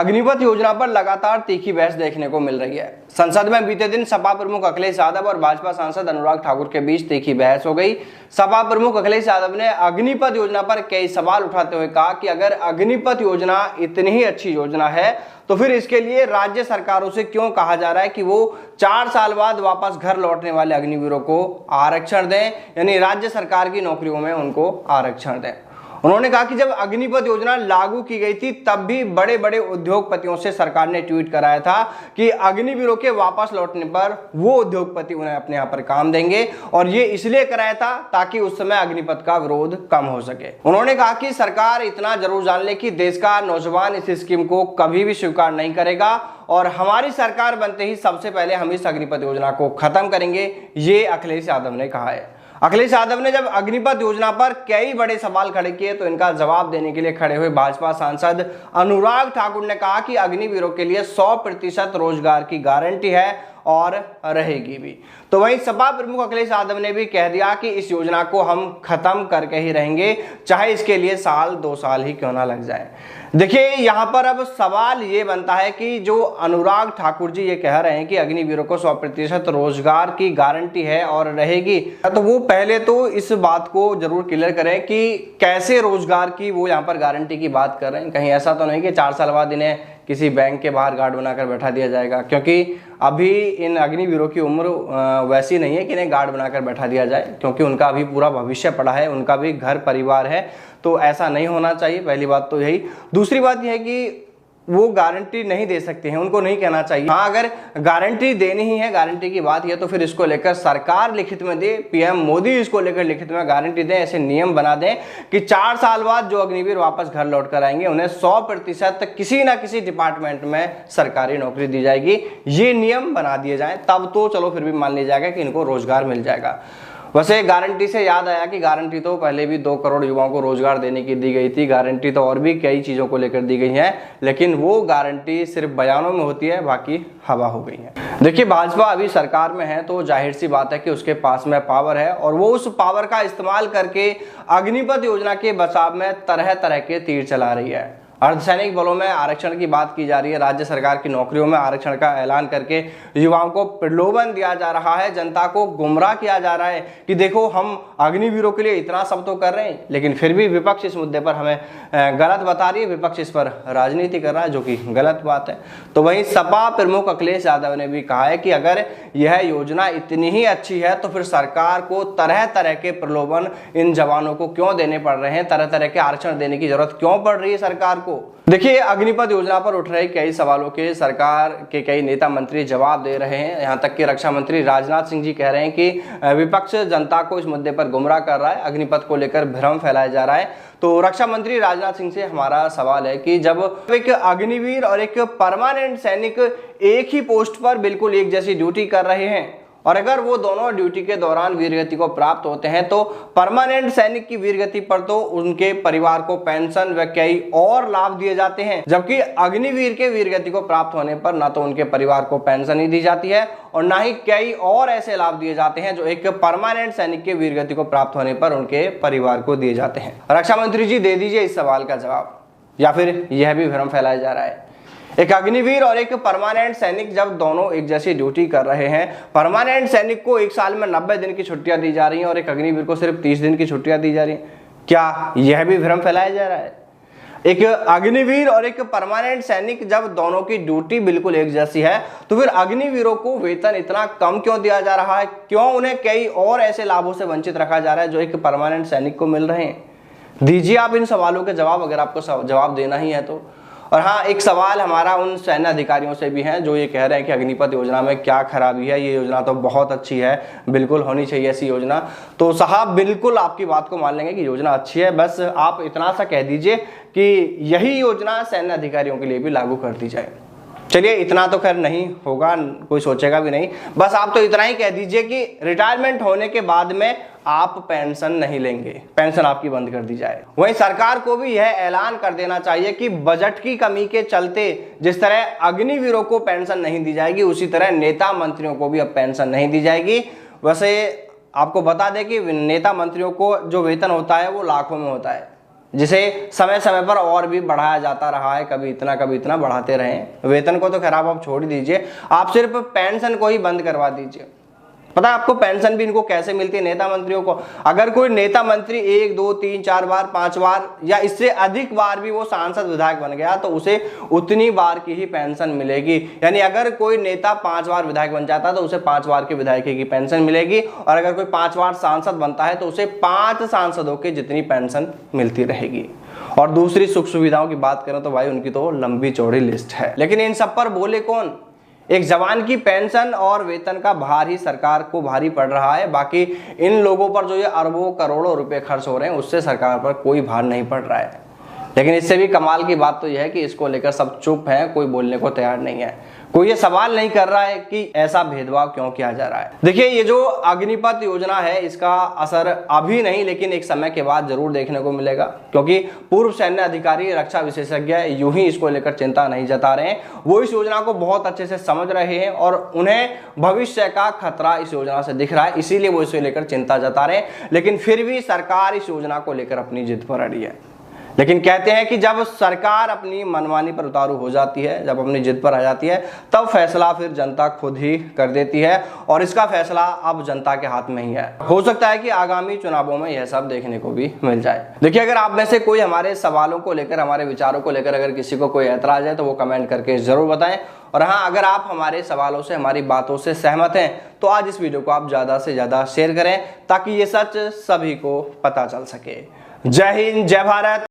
अग्निपथ योजना पर लगातार तीखी बहस देखने को मिल रही है। संसद में बीते दिन सपा प्रमुख अखिलेश यादव और भाजपा सांसद अनुराग ठाकुर के बीच तीखी बहस हो गई। सपा प्रमुख अखिलेश यादव ने अग्निपथ योजना पर कई सवाल उठाते हुए कहा कि अगर अग्निपथ योजना इतनी ही अच्छी योजना है तो फिर इसके लिए राज्य सरकारों से क्यों कहा जा रहा है कि वो 4 साल बाद वापस घर लौटने वाले अग्निवीरों को आरक्षण दें, यानी राज्य सरकार की नौकरियों में उनको आरक्षण दें। उन्होंने कहा कि जब अग्निपथ योजना लागू की गई थी तब भी बड़े बड़े उद्योगपतियों से सरकार ने ट्वीट कराया था कि अग्निवीरों के वापस लौटने पर वो उद्योगपति उन्हें अपने यहाँ पर काम देंगे, और ये इसलिए कराया था ताकि उस समय अग्निपथ का विरोध कम हो सके। उन्होंने कहा कि सरकार इतना जरूर जान ले कि देश का नौजवान इस स्कीम को कभी भी स्वीकार नहीं करेगा और हमारी सरकार बनते ही सबसे पहले हम इस अग्निपथ योजना को खत्म करेंगे, ये अखिलेश यादव ने कहा है। अखिलेश यादव ने जब अग्निपथ योजना पर कई बड़े सवाल खड़े किए तो इनका जवाब देने के लिए खड़े हुए भाजपा सांसद अनुराग ठाकुर ने कहा कि अग्निवीरों के लिए 100% रोजगार की गारंटी है और रहेगी भी। तो वहीं सपा प्रमुख अखिलेश यादव ने भी कह दिया कि इस योजना को हम खत्म करके ही रहेंगे, चाहे इसके लिए 1-2 साल ही क्यों ना लग जाए। देखिए, यहाँ पर अब सवाल ये बनता है कि जो अनुराग ठाकुर जी ये कह रहे हैं कि अग्निवीरों को 100% रोजगार की गारंटी है और रहेगी, तो वो पहले तो इस बात को जरूर क्लियर करें कि कैसे रोजगार की वो यहाँ पर गारंटी की बात कर रहे हैं। कहीं ऐसा तो नहीं कि 4 साल बाद इन्हें किसी बैंक के बाहर गार्ड बनाकर बैठा दिया जाएगा, क्योंकि अभी इन अग्निवीरों की उम्र वैसी नहीं है कि इन्हें गार्ड बनाकर बैठा दिया जाए, क्योंकि उनका अभी पूरा भविष्य पड़ा है, उनका भी घर परिवार है, तो ऐसा नहीं होना चाहिए। पहली बात तो यही। दूसरी बात यह है कि वो गारंटी नहीं दे सकते हैं, उनको नहीं कहना चाहिए। हाँ, अगर गारंटी देनी ही है, गारंटी की बात है, तो फिर इसको लेकर सरकार लिखित में दे, पीएम मोदी इसको लेकर लिखित में गारंटी दें, ऐसे नियम बना दें कि 4 साल बाद जो अग्निवीर वापस घर लौट कर आएंगे उन्हें 100% किसी ना किसी डिपार्टमेंट में सरकारी नौकरी दी जाएगी। ये नियम बना दिए जाए, तब तो चलो फिर भी मान लिया जाएगा कि इनको रोजगार मिल जाएगा। वैसे गारंटी से याद आया कि गारंटी तो पहले भी 2 करोड़ युवाओं को रोजगार देने की दी गई थी। गारंटी तो और भी कई चीज़ों को लेकर दी गई है, लेकिन वो गारंटी सिर्फ बयानों में होती है, बाकी हवा हो गई है। देखिए, भाजपा अभी सरकार में है तो जाहिर सी बात है कि उसके पास में पावर है और वो उस पावर का इस्तेमाल करके अग्निपथ योजना के बचाव में तरह तरह के तीर चला रही है। अर्धसैनिक बलों में आरक्षण की बात की जा रही है, राज्य सरकार की नौकरियों में आरक्षण का ऐलान करके युवाओं को प्रलोभन दिया जा रहा है, जनता को गुमराह किया जा रहा है कि देखो हम अग्निवीरों के लिए इतना सब तो कर रहे हैं, लेकिन फिर भी विपक्ष इस मुद्दे पर हमें गलत बता रही है, विपक्ष इस पर राजनीति कर रहा है, जो कि गलत बात है। तो वहीं सपा प्रमुख अखिलेश यादव ने भी कहा है कि अगर यह योजना इतनी ही अच्छी है तो फिर सरकार को तरह तरह के प्रलोभन इन जवानों को क्यों देने पड़ रहे हैं, तरह तरह के आरक्षण देने की जरूरत क्यों पड़ रही है सरकार को। देखिए, अग्निपथ योजना पर उठ रहे कई सवालों के सरकार के कई नेता मंत्री जवाब दे रहे हैं। यहां तक कि रक्षा मंत्री राजनाथ सिंह जी कह रहे हैं कि विपक्ष जनता को इस मुद्दे पर गुमराह कर रहा है, अग्निपथ को लेकर भ्रम फैलाया जा रहा है। तो रक्षा मंत्री राजनाथ सिंह से हमारा सवाल है कि जब एक अग्निवीर और एक परमानेंट सैनिक एक ही पोस्ट पर बिल्कुल एक जैसी ड्यूटी कर रहे हैं और अगर वो दोनों ड्यूटी के दौरान वीरगति को प्राप्त होते हैं तो परमानेंट सैनिक की वीरगति पर तो उनके परिवार को पेंशन व कई और लाभ दिए जाते हैं, जबकि अग्निवीर के वीरगति को प्राप्त होने पर ना तो उनके परिवार को पेंशन ही दी जाती है और ना ही कई और ऐसे लाभ दिए जाते हैं जो एक परमानेंट सैनिक के वीरगति को प्राप्त होने पर उनके परिवार को दिए जाते हैं। रक्षा मंत्री जी, दे दीजिए इस सवाल का जवाब, या फिर यह भी भ्रम फैलाया जा रहा है। एक अग्निवीर और एक परमानेंट सैनिक जब दोनों एक जैसी ड्यूटी कर रहे हैं, परमानेंट सैनिक को 1 साल में 90 दिन की छुट्टियां दी जा रही हैं और एक अग्निवीर को सिर्फ 30 दिन की छुट्टियां दी जा रही हैं, क्या यह भी भ्रम फैलाया जा रहा है? एक अग्निवीर और एक परमानेंट सैनिक जब दोनों की ड्यूटी बिल्कुल एक जैसी है तो फिर अग्निवीरों को वेतन इतना कम क्यों दिया जा रहा है, क्यों उन्हें कई और ऐसे लाभों से वंचित रखा जा रहा है जो एक परमानेंट सैनिक को मिल रहे हैं? दीजिए आप इन सवालों के जवाब, अगर आपको जवाब देना ही है तो। और हाँ, एक सवाल हमारा उन सैन्य अधिकारियों से भी है जो ये कह रहे हैं कि अग्निपथ योजना में क्या खराबी है, ये योजना तो बहुत अच्छी है, बिल्कुल होनी चाहिए ऐसी योजना। तो साहब, बिल्कुल आपकी बात को मान लेंगे कि योजना अच्छी है, बस आप इतना सा कह दीजिए कि यही योजना सैन्य अधिकारियों के लिए भी लागू कर दी जाए। चलिए, इतना तो खैर नहीं होगा, कोई सोचेगा भी नहीं, बस आप तो इतना ही कह दीजिए कि रिटायरमेंट होने के बाद में आप पेंशन नहीं लेंगे, पेंशन आपकी बंद कर दी जाए। वहीं सरकार को भी यह ऐलान कर देना चाहिए कि बजट की कमी के चलते जिस तरह अग्निवीरों को पेंशन नहीं दी जाएगी, उसी तरह नेता मंत्रियों को भी अब पेंशन नहीं दी जाएगी। वैसे आपको बता दें कि नेता मंत्रियों को जो वेतन होता है वो लाखों में होता है, जिसे समय समय पर और भी बढ़ाया जाता रहा है, कभी इतना बढ़ाते रहे। वेतन को तो खैर आप छोड़ ही दीजिए, आप सिर्फ पेंशन को ही बंद करवा दीजिए। पता है आपको पेंशन भी इनको कैसे मिलती है नेता मंत्रियों को? अगर कोई नेता मंत्री 1 2 3 4 बार 5 बार या इससे अधिक बार भी वो सांसद विधायक बन गया तो उसे उतनी बार की ही पेंशन मिलेगी। यानी अगर कोई नेता 5 बार विधायक बन जाता है तो उसे 5 बार की विधायकी की पेंशन मिलेगी, और अगर कोई 5 बार सांसद बनता है तो उसे 5 सांसदों की जितनी पेंशन मिलती रहेगी। और दूसरी सुख सुविधाओं की बात करें तो भाई उनकी तो लंबी चौड़ी लिस्ट है। लेकिन इन सब पर बोले कौन? एक जवान की पेंशन और वेतन का भार ही सरकार को भारी पड़ रहा है। बाकी इन लोगों पर जो ये अरबों करोड़ों रुपए खर्च हो रहे हैं उससे सरकार पर कोई भार नहीं पड़ रहा है। लेकिन इससे भी कमाल की बात तो यह है कि इसको लेकर सब चुप हैं, कोई बोलने को तैयार नहीं है, कोई ये सवाल नहीं कर रहा है कि ऐसा भेदभाव क्यों किया जा रहा है। देखिए ये जो अग्निपथ योजना है इसका असर अभी नहीं लेकिन एक समय के बाद जरूर देखने को मिलेगा, क्योंकि पूर्व सैन्य अधिकारी, रक्षा विशेषज्ञ यूं ही इसको लेकर चिंता नहीं जता रहे हैं। वो इस योजना को बहुत अच्छे से समझ रहे हैं और उन्हें भविष्य का खतरा इस योजना से दिख रहा है, इसीलिए वो इसे लेकर चिंता जता रहे हैं। लेकिन फिर भी सरकार इस योजना को लेकर अपनी जिद पर अड़ी है। लेकिन कहते हैं कि जब सरकार अपनी मनमानी पर उतारू हो जाती है, जब अपनी जिद पर आ जाती है, तब फैसला फिर जनता खुद ही कर देती है, और इसका फैसला अब जनता के हाथ में ही है। हो सकता है कि आगामी चुनावों में यह सब देखने को भी मिल जाए। देखिए अगर आप में से कोई हमारे सवालों को लेकर, हमारे विचारों को लेकर अगर किसी को कोई ऐतराज है तो वो कमेंट करके जरूर बताएं। और हाँ, अगर आप हमारे सवालों से, हमारी बातों से सहमत हैं तो आज इस वीडियो को आप ज़्यादा से ज़्यादा शेयर करें ताकि ये सच सभी को पता चल सके। जय हिंद, जय भारत।